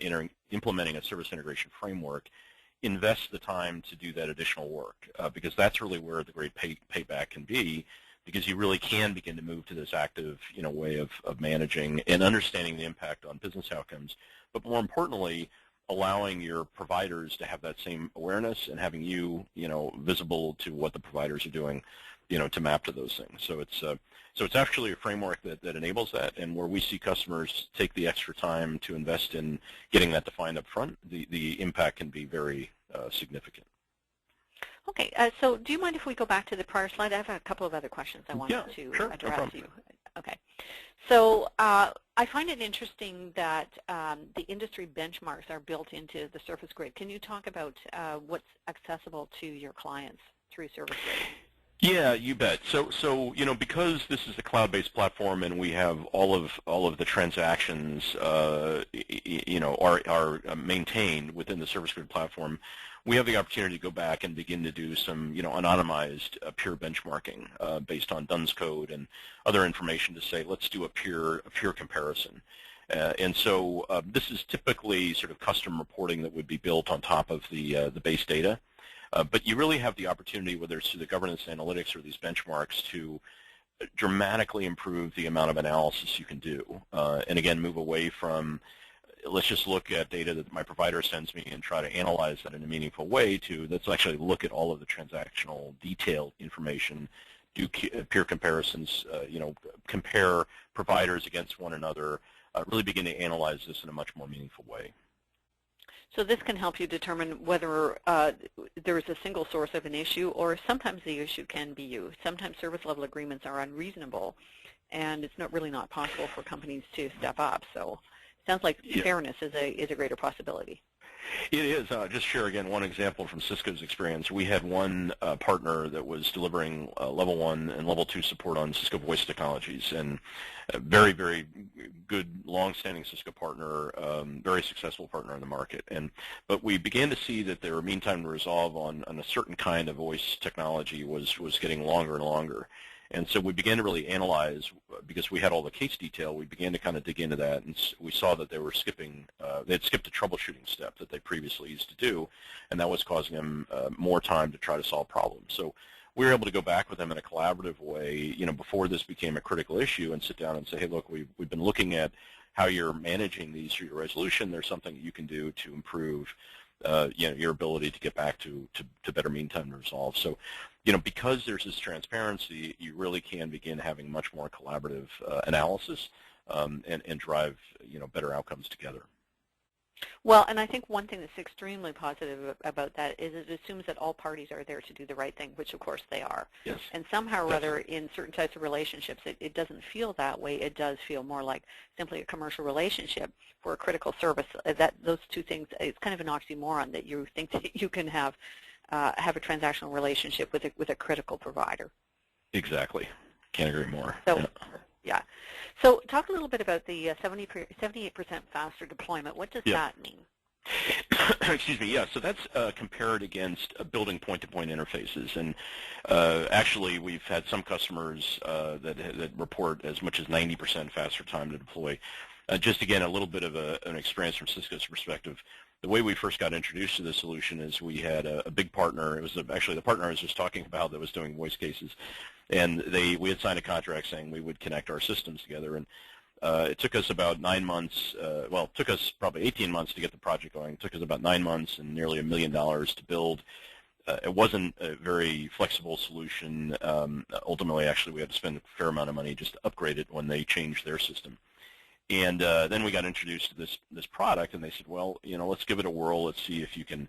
implementing a service integration framework, invest the time to do that additional work, because that's really where the great payback can be, because you really can begin to move to this active, way of managing and understanding the impact on business outcomes. But more importantly, allowing your providers to have that same awareness and having you, visible to what the providers are doing, to map to those things. So it's actually a framework that enables that, and where we see customers take the extra time to invest in getting that defined up front, the impact can be very significant. Okay, so do you mind if we go back to the prior slide? I have a couple of other questions I wanted to address you. Okay, so I find it interesting that the industry benchmarks are built into the ServiceGrid. Can you talk about what's accessible to your clients through ServiceGrid? Yeah, you bet. So because this is a cloud-based platform and we have all of the transactions, are maintained within the ServiceGrid platform, we have the opportunity to go back and begin to do some, anonymized peer benchmarking based on Dunn's code and other information to say, let's do a peer comparison. And so this is typically sort of custom reporting that would be built on top of the base data. But you really have the opportunity, whether it's through the governance analytics or these benchmarks, to dramatically improve the amount of analysis you can do. And again, move away from, let's just look at data that my provider sends me and try to analyze that in a meaningful way, to let's actually look at all of the transactional detailed information, do peer comparisons, compare providers against one another, really begin to analyze this in a much more meaningful way. So this can help you determine whether there is a single source of an issue, or sometimes the issue can be you. Sometimes service level agreements are unreasonable, and it's really not possible for companies to step up. So it sounds like fairness is a greater possibility. It is. Just share again one example from Cisco's experience. We had one partner that was delivering level 1 and level 2 support on Cisco voice technologies, and a very, very good, long-standing Cisco partner, very successful partner in the market. But we began to see that their mean time to resolve on a certain kind of voice technology was getting longer and longer. And so we began to really analyze, because we had all the case detail, we began to kind of dig into that, and we saw that they were skipping, they had skipped a troubleshooting step that they previously used to do, and that was causing them more time to try to solve problems. So we were able to go back with them in a collaborative way, before this became a critical issue, and sit down and say, hey, look, we've been looking at how you're managing these through your resolution. There's something you can do to improve your ability to get back to better mean time to resolve. So, because there's this transparency, you really can begin having much more collaborative analysis and drive, better outcomes together. Well, and I think one thing that's extremely positive about that is it assumes that all parties are there to do the right thing, which of course they are. Yes. And somehow or other, in certain types of relationships, it doesn't feel that way. It does feel more like simply a commercial relationship for a critical service. Those two things, it's kind of an oxymoron that you think that you can have a transactional relationship with a critical provider. Exactly. Can't agree more. So, yeah. So talk a little bit about the 78% faster deployment. What does that mean? Excuse me. Yeah. So that's compared against building point-to-point interfaces, and actually we've had some customers that report as much as 90% faster time to deploy. Just again, a little bit of an experience from Cisco's perspective. The way we first got introduced to this solution is we had a big partner. It was actually the partner I was just talking about that was doing voice cases, and we had signed a contract saying we would connect our systems together. And it took us about 9 months. Well, it took us probably 18 months to get the project going. It took us about 9 months and nearly $1 million to build. It wasn't a very flexible solution. Ultimately, actually, we had to spend a fair amount of money just to upgrade it when they changed their system. And then we got introduced to this product, and they said, well, let's give it a whirl. Let's see if you can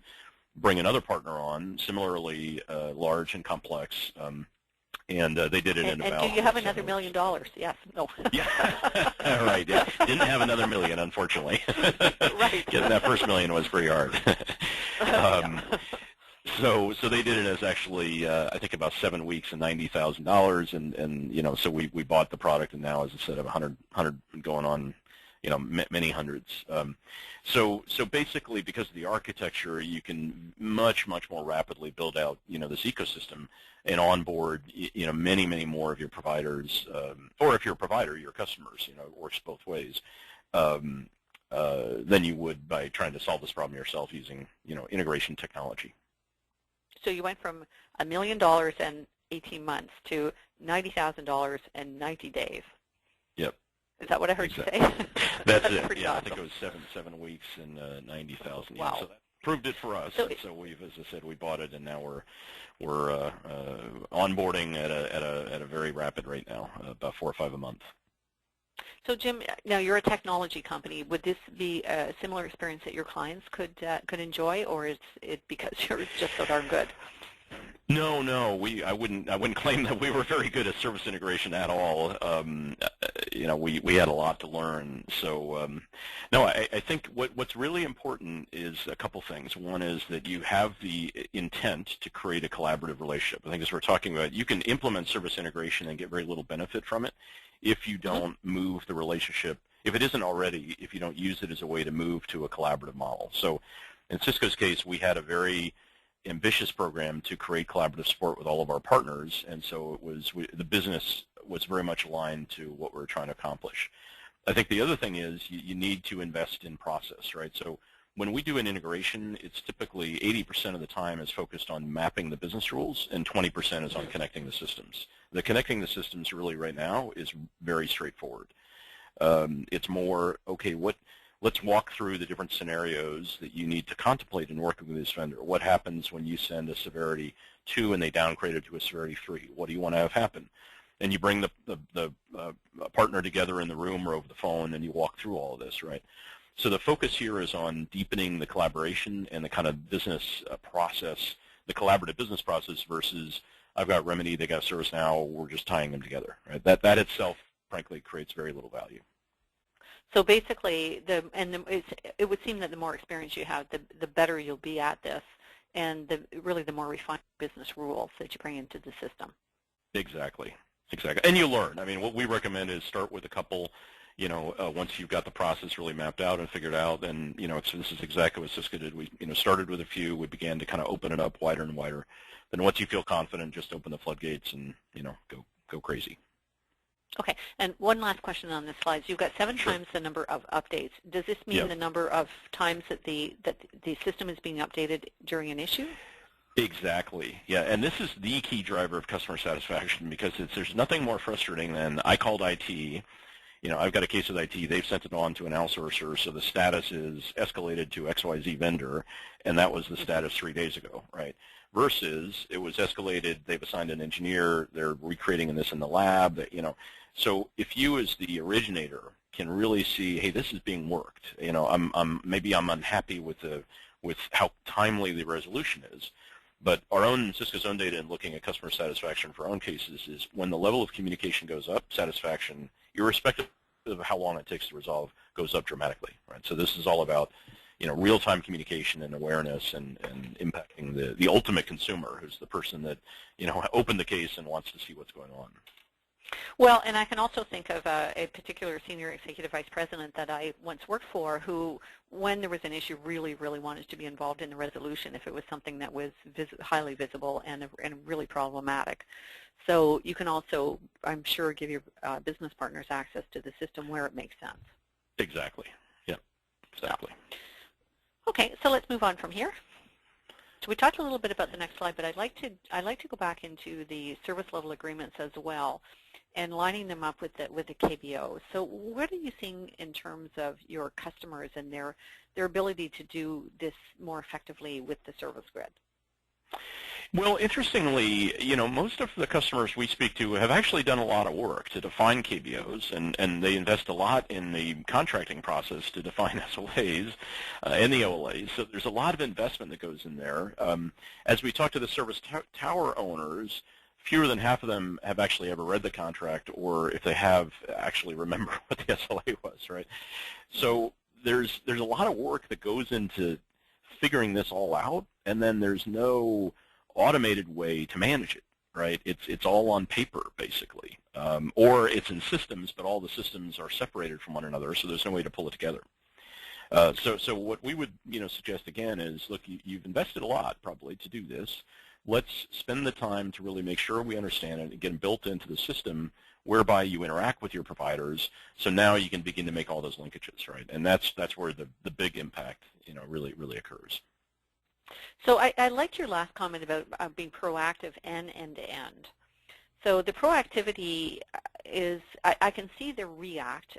bring another partner on, similarly large and complex. And they did it in about. And do you have another $1 million? Yes. No. Yeah. Right. Yeah. Didn't have another $1 million, unfortunately. Right. Getting that first $1 million was pretty hard. So they did it as actually I think about 7 weeks and $90,000, and so we bought the product, and now, as I said, of 100 going on, many hundreds. So basically, because of the architecture, you can much more rapidly build out this ecosystem and onboard many more of your providers, or if you're a provider, your customers. It works both ways. Than you would by trying to solve this problem yourself using integration technology. So you went from $1 million and 18 months to $90,000 in 90 days. Yep. Is that what I heard you say? That's it. Yeah, awesome. I think it was seven weeks and 90,000. Wow. So that proved it for us. So we've, as I said, we bought it, and now we're onboarding at a very rapid rate now, about 4 or 5 a month. So Jim, now you're a technology company. Would this be a similar experience that your clients could enjoy, or is it because you're just so darn good? No. I wouldn't claim that we were very good at service integration at all. We had a lot to learn. So no, I think what's really important is a couple things. One is that you have the intent to create a collaborative relationship. I think as we're talking about, you can implement service integration and get very little benefit from it if you don't move the relationship, if it isn't already, if you don't use it as a way to move to a collaborative model. So in Cisco's case, we had a very ambitious program to create collaborative support with all of our partners, and so the business was very much aligned to what we're trying to accomplish. I think the other thing is you need to invest in process, right? So when we do an integration, it's typically 80% of the time is focused on mapping the business rules, and 20% is on connecting the systems. The connecting the systems really right now is very straightforward. It's more, okay, let's walk through the different scenarios that you need to contemplate in working with this vendor. What happens when you send a severity 2 and they downgrade it to a severity 3? What do you want to have happen? And you bring the partner together in the room or over the phone, and you walk through all of this, right? So the focus here is on deepening the collaboration and the kind of business process, the collaborative business process versus I've got Remedy, they got ServiceNow, we're just tying them together, right? That itself, frankly, creates very little value. So basically, it would seem that the more experience you have, the better you'll be at this, and really the more refined business rules that you bring into the system. Exactly. And you learn. I mean, what we recommend is start with a couple, once you've got the process really mapped out and figured out, and, so this is exactly what Cisco did. We, started with a few. We began to kind of open it up wider and wider. Then once you feel confident, just open the floodgates and, go crazy. Okay, and one last question on this slide. So you've got 7 Sure. times the number of updates. Does this mean the number of times that the system is being updated during an issue? Exactly. Yeah, and this is the key driver of customer satisfaction, because there's nothing more frustrating than I called IT. I've got a case with IT. They've sent it on to an outsourcer, so the status is escalated to XYZ vendor, and that was the status 3 days ago, right? Versus it was escalated, they've assigned an engineer, they're recreating this in the lab, So if you as the originator can really see, hey, this is being worked, maybe I'm unhappy with how timely the resolution is, but Cisco's own data in looking at customer satisfaction for our own cases is when the level of communication goes up, satisfaction, irrespective of how long it takes to resolve, goes up dramatically, right? So this is all about, real-time communication and awareness and impacting the ultimate consumer, who's the person that, opened the case and wants to see what's going on. Well, and I can also think of a particular senior executive vice president that I once worked for who, when there was an issue, really, really wanted to be involved in the resolution if it was something that was highly visible and really problematic. So you can also, I'm sure, give your business partners access to the system where it makes sense. Exactly. Yeah, exactly. Okay, so let's move on from here. So we talked a little bit about the next slide, but I'd like to go back into the service level agreements as well, and lining them up with the KBO. So what are you seeing in terms of your customers and their ability to do this more effectively with the service grid? Well, interestingly, most of the customers we speak to have actually done a lot of work to define KBOs, and they invest a lot in the contracting process to define SLAs and the OLAs. So there's a lot of investment that goes in there. As we talk to the service tower owners, fewer than half of them have actually ever read the contract, or if they have, actually remember what the SLA was, right? So there's a lot of work that goes into figuring this all out, and then there's no automated way to manage it, right? It's all on paper, basically, or it's in systems, but all the systems are separated from one another, so there's no way to pull it together. So what we would suggest again is, look, you've invested a lot probably to do this. Let's spend the time to really make sure we understand it and get them built into the system whereby you interact with your providers, so now you can begin to make all those linkages, right? And that's where the big impact really occurs. So I liked your last comment about being proactive and end-to-end. So the proactivity is, I can see the react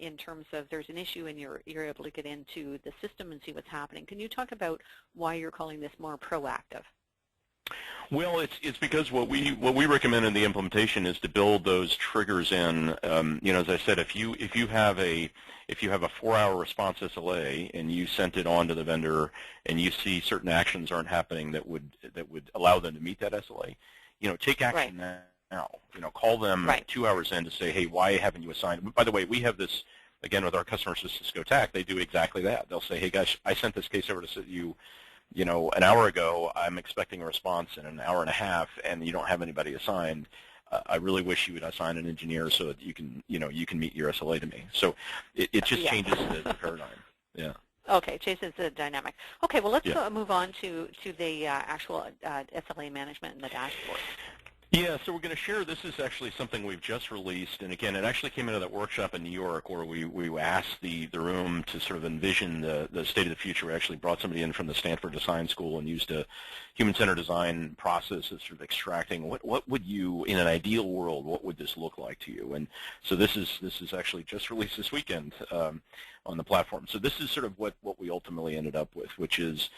in terms of there's an issue and you're able to get into the system and see what's happening. Can you talk about why you're calling this more proactive? Well, it's because what we recommend in the implementation is to build those triggers in. As I said, if you have a 4-hour response SLA and you sent it on to the vendor and you see certain actions aren't happening that would allow them to meet that SLA, take action now. Call them 2 hours in to say, hey, why haven't you assigned? By the way, we have this again with our customers with Cisco TAC. They do exactly that. They'll say, hey, gosh, I sent this case over to you. An hour ago, I'm expecting a response in an hour and a half, and you don't have anybody assigned. I really wish you would assign an engineer so that you can meet your SLA to me. So it just changes the paradigm. Yeah. Okay, changes the dynamic. Okay, well, let's move on to the actual SLA management and the dashboard. Yeah, so we're going to share, this is actually something we've just released, and again, it actually came out of that workshop in New York where we asked the room to sort of envision the state of the future. We actually brought somebody in from the Stanford Design School and used a human-centered design process of sort of extracting what would you, in an ideal world, what would this look like to you? And so this is actually just released this weekend on the platform. So this is sort of what we ultimately ended up with, which is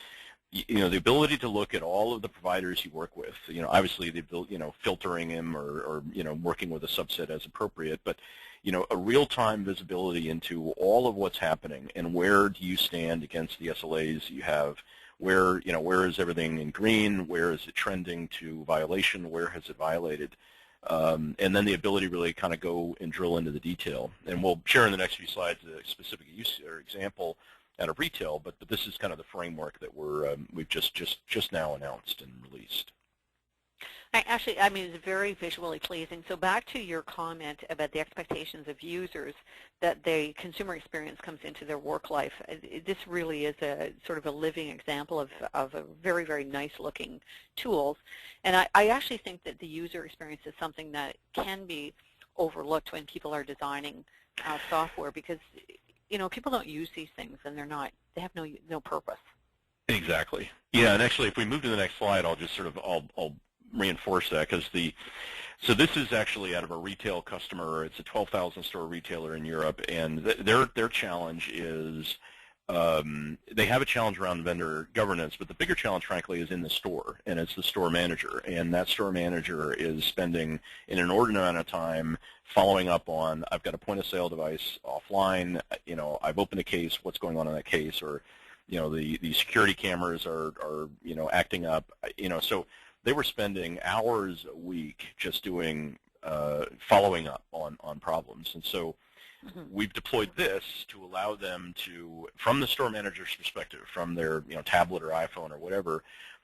the ability to look at all of the providers you work with, obviously filtering them or working with a subset as appropriate, but, a real-time visibility into all of what's happening and where do you stand against the SLAs you have, where is everything in green, where is it trending to violation, where has it violated, and then the ability to really kind of go and drill into the detail. And we'll share in the next few slides a specific use or example out of retail, but this is kind of the framework that we've just now announced and released. I mean, it's very visually pleasing. So back to your comment about the expectations of users, that the consumer experience comes into their work life. This really is a sort of a living example of a very, very nice-looking tools. And I actually think that the user experience is something that can be overlooked when people are designing software, because people don't use these things and they have no purpose. Exactly. Yeah, and actually, if we move to the next slide, I'll just sort of I'll reinforce that, because so this is actually out of a retail customer. It's a 12,000 store retailer in Europe, and their challenge is they have a challenge around vendor governance, but the bigger challenge, frankly, is in the store, and it's the store manager. And that store manager is spending an inordinate amount of time following up on, I've got a point-of-sale device offline, I've opened a case, what's going on in that case, or the security cameras are acting up, so they were spending hours a week just doing following up on problems. And so we've deployed this to allow them to, from the store manager's perspective, from their tablet or iPhone or whatever,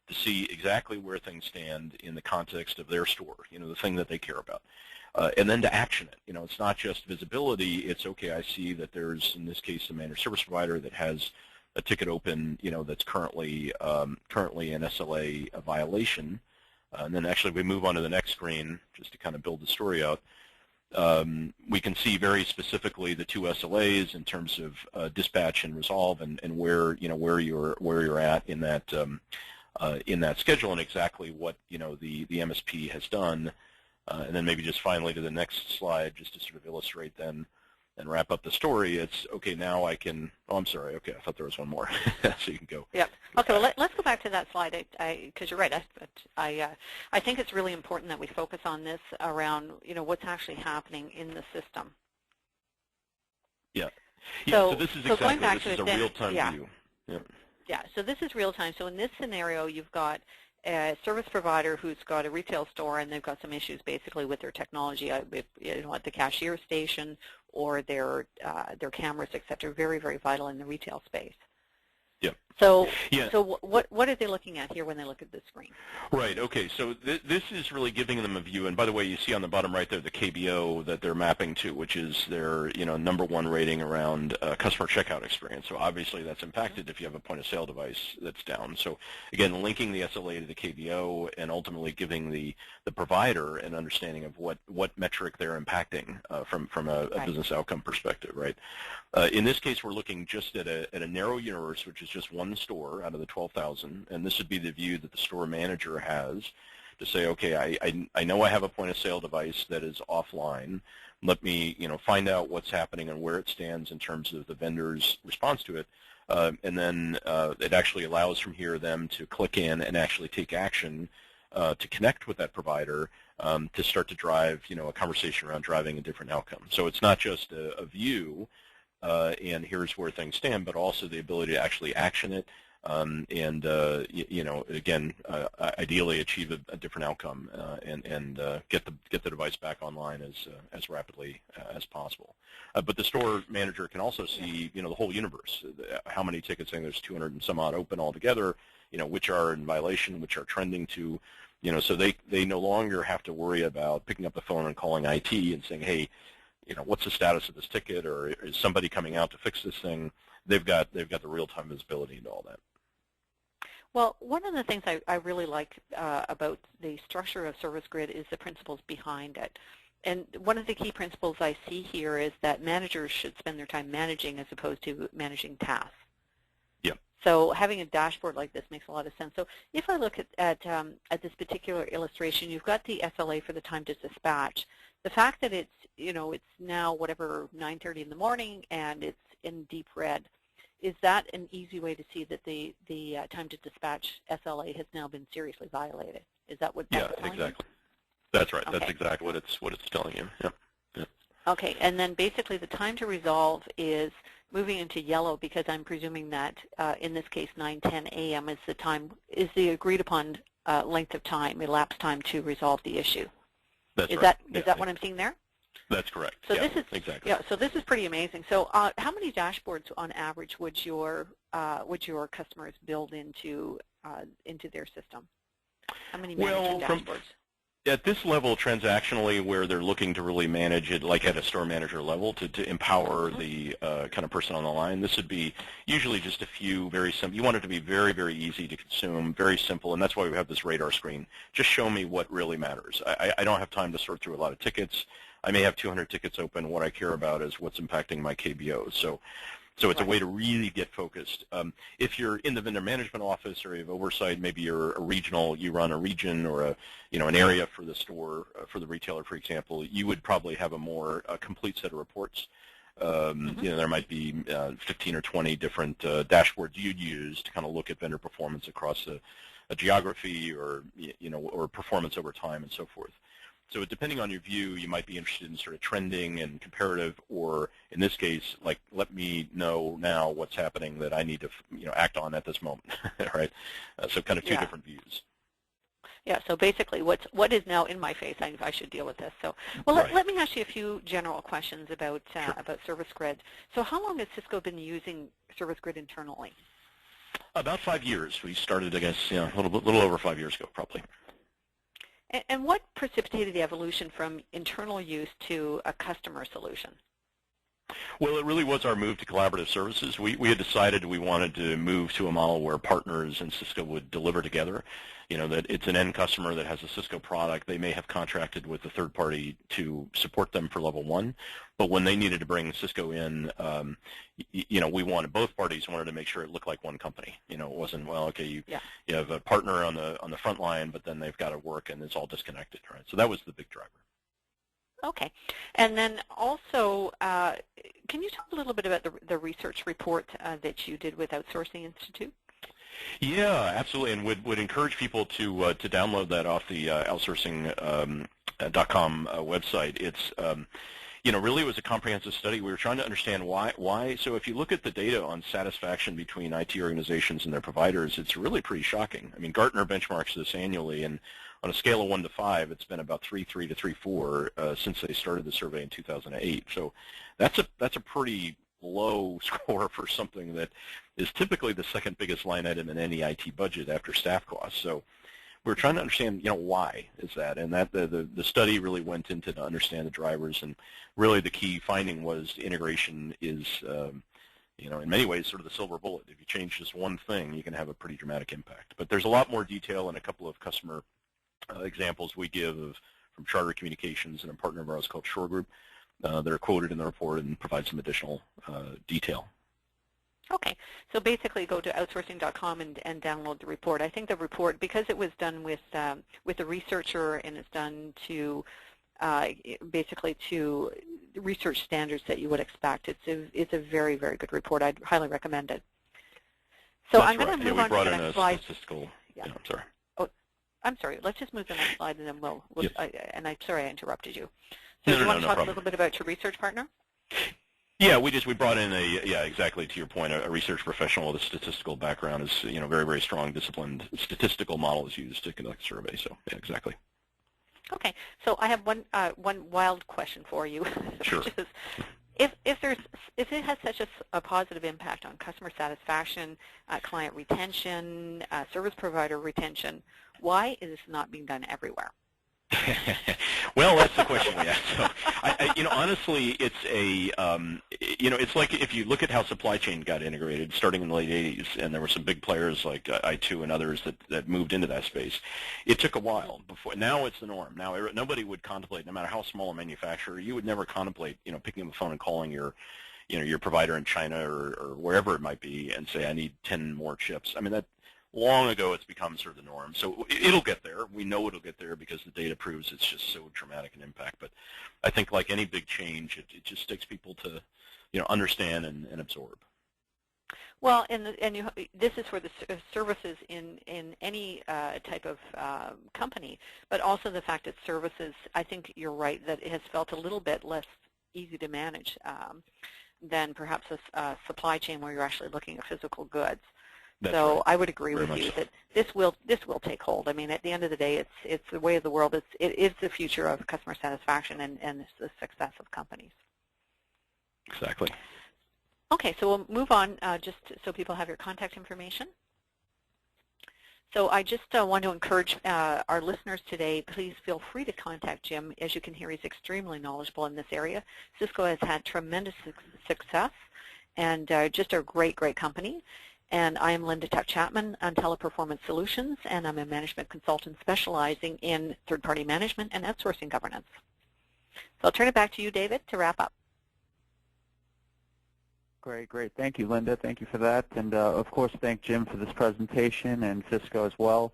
to see exactly where things stand in the context of their store, the thing that they care about. And then to action it. It's not just visibility. It's, okay, I see that there's, in this case, a managed service provider that has a ticket open, that's currently an SLA violation. And then actually we move on to the next screen just to kind of build the story out. We can see very specifically the two SLAs in terms of dispatch and resolve, and where you're at in that schedule, and exactly what the MSP has done. And then maybe just finally to the next slide, just to sort of illustrate then and wrap up the story. It's, okay, now I can, oh, I'm sorry, okay, I thought there was one more. So you can go. Yep. Okay, well, let's go back to that slide, because you're right. I think it's really important that we focus on this around, what's actually happening in the system. Yeah. So this is going exactly, back this is a real-time view. Yeah. Yeah, so this is real-time. So in this scenario, you've got a service provider who's got a retail store, and they've got some issues basically with their technology, at the cashier station or their cameras, et cetera, very, very vital in the retail space. Yeah. So, yeah. so what are they looking at here when they look at the screen? Right. Okay. So this is really giving them a view. And by the way, you see on the bottom right there the KBO that they're mapping to, which is their #1 rating around customer checkout experience. So obviously that's impacted if you have a point of sale device that's down. So again, linking the SLA to the KBO and ultimately giving the provider an understanding of what metric they're impacting from a business outcome perspective. Right. In this case, we're looking just at a narrow universe, which is just one store out of the 12,000, and this would be the view that the store manager has to say, okay, I know I have a point of sale device that is offline. Let me find out what's happening and where it stands in terms of the vendor's response to it, and then it actually allows from here them to click in and actually take action to connect with that provider to start to drive a conversation around driving a different outcome. So it's not just a view. And here's where things stand, but also the ability to actually action it, and again, ideally achieve a different outcome and get the device back online as rapidly as possible. But the store manager can also see the whole universe, how many tickets, saying there's 200 and some odd open altogether, which are in violation, which are trending to, so they no longer have to worry about picking up the phone and calling IT and saying, hey, what's the status of this ticket, or is somebody coming out to fix this thing? They've got the real-time visibility into all that. Well, one of the things I really like about the structure of ServiceGrid is the principles behind it. And one of the key principles I see here is that managers should spend their time managing as opposed to managing tasks. Yeah. So having a dashboard like this makes a lot of sense. So if I look at this particular illustration, you've got the SLA for the time to dispatch. The fact that it's now whatever 9:30 in the morning and it's in deep red, is that an easy way to see that the time to dispatch SLA has now been seriously violated? Is that what that's telling exactly. You? That's right. Okay. That's exactly what it's telling you. Yeah. Yeah. Okay, and then basically the time to resolve is moving into yellow, because I'm presuming that in this case 9:10 a.m. is the agreed upon length of time, elapsed time to resolve the issue. That's Is right. that what I'm seeing there? That's correct. So yeah, this is exactly. yeah. So this is pretty amazing. So how many dashboards on average would your customers build into their system? How many management dashboards? At this level, transactionally, where they're looking to really manage it, like at a store manager level, to empower the kind of person on the line, this would be usually just a few very simple. You want it to be very, very easy to consume, very simple, and that's why we have this radar screen. Just show me what really matters. I don't have time to sort through a lot of tickets. I may have 200 tickets open. What I care about is what's impacting my KBOs. So it's a way to really get focused. If you're in the vendor management office or you have oversight, maybe you're a regional, you run a region or an area for the store, for the retailer, for example, you would probably have a more complete set of reports. There might be 15 or 20 different dashboards you'd use to kind of look at vendor performance across a geography or performance over time and so forth. So depending on your view, you might be interested in sort of trending and comparative, or in this case, like let me know now what's happening that I need to act on at this moment, right? So kind of two different views. Yeah. So basically, what is now in my face? I should deal with this. So well, let me ask you a few general questions about ServiceGrid. So how long has Cisco been using ServiceGrid internally? About 5 years. We started, I guess, a little over 5 years ago, probably. And what precipitated the evolution from internal use to a customer solution? Well, it really was our move to collaborative services. We had decided we wanted to move to a model where partners and Cisco would deliver together. That it's an end customer that has a Cisco product. They may have contracted with a third party to support them for level 1, but when they needed to bring Cisco in, both parties wanted to make sure it looked like one company. It wasn't, well, okay, you have a partner on the front line, but then they've got to work and it's all disconnected, right? So that was the big driver. Okay. And then also, can you talk a little bit about the research report that you did with Outsourcing Institute? Yeah, absolutely, and would encourage people to download that off the outsourcing.com website. It's really it was a comprehensive study. We were trying to understand why. So if you look at the data on satisfaction between IT organizations and their providers, it's really pretty shocking. I mean, Gartner benchmarks this annually, and on a scale of 1 to 5, it's been about 3.3 to 3.4 since they started the survey in 2008. So that's a pretty low score for something that is typically the second biggest line item in any IT budget after staff costs. So we're trying to understand, why is that, and that the study really went into to understand the drivers, and really the key finding was integration is, in many ways, sort of the silver bullet. If you change just one thing, you can have a pretty dramatic impact. But there's a lot more detail in a couple of customer examples we give from Charter Communications and a partner of ours called Shore Group that are quoted in the report and provide some additional detail. Okay, so basically go to outsourcing.com and download the report. I think the report, because it was done with a researcher and it's done to basically to research standards that you would expect, it's a very, very good report. I'd highly recommend it. So I'm going to move on to the next slide. I'm sorry. Oh, I'm sorry. Let's just move to the next slide, and then we'll yes. and I'm sorry I interrupted you. So do you want to talk a little bit about your research partner? Yeah, we brought in exactly to your point, a research professional with a statistical background. Is very, very strong, disciplined statistical model is used to conduct a survey. So yeah, exactly. Okay, so I have one wild question for you. Sure. Which is, if it has such a positive impact on customer satisfaction, client retention, service provider retention, why is this not being done everywhere? Well, that's the question we ask. So, honestly, it's it's like if you look at how supply chain got integrated starting in the late 80s, and there were some big players like i2 and others that moved into that space. It took a while before. Now it's the norm. Now nobody would contemplate, no matter how small a manufacturer, you would never contemplate, picking up the phone and calling your provider in China or wherever it might be and say, I need 10 more chips. I mean, that long ago it's become sort of the norm. So it'll get there. We know it'll get there because the data proves it's just so dramatic an impact. But I think like any big change, it just takes people to understand and absorb. Well, this is for the services in any type of company, but also the fact that services, I think you're right, that it has felt a little bit less easy to manage than perhaps a supply chain where you're actually looking at physical goods. So right. I would agree Very with you much so. that this will take hold. I mean, at the end of the day, it's the way of the world. It is the future of customer satisfaction and the success of companies. Exactly. Okay, so we'll move on just so people have your contact information. So I just want to encourage our listeners today, please feel free to contact Jim. As you can hear, he's extremely knowledgeable in this area. Cisco has had tremendous success and just a great, great company. And I am Linda Tuck-Chapman on Teleperformance Solutions, and I'm a management consultant specializing in third-party management and outsourcing governance. So I'll turn it back to you, David, to wrap up. Great. Thank you, Linda. Thank you for that. And, of course, thank Jim for this presentation and Cisco as well.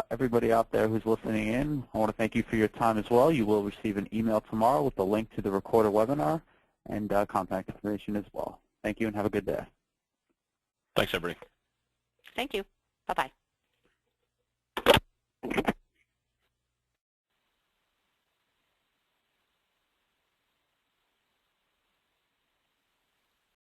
Everybody out there who's listening in, I want to thank you for your time as well. You will receive an email tomorrow with a link to the recorded webinar and contact information as well. Thank you and have a good day. Thanks, everybody. Thank you. Bye-bye.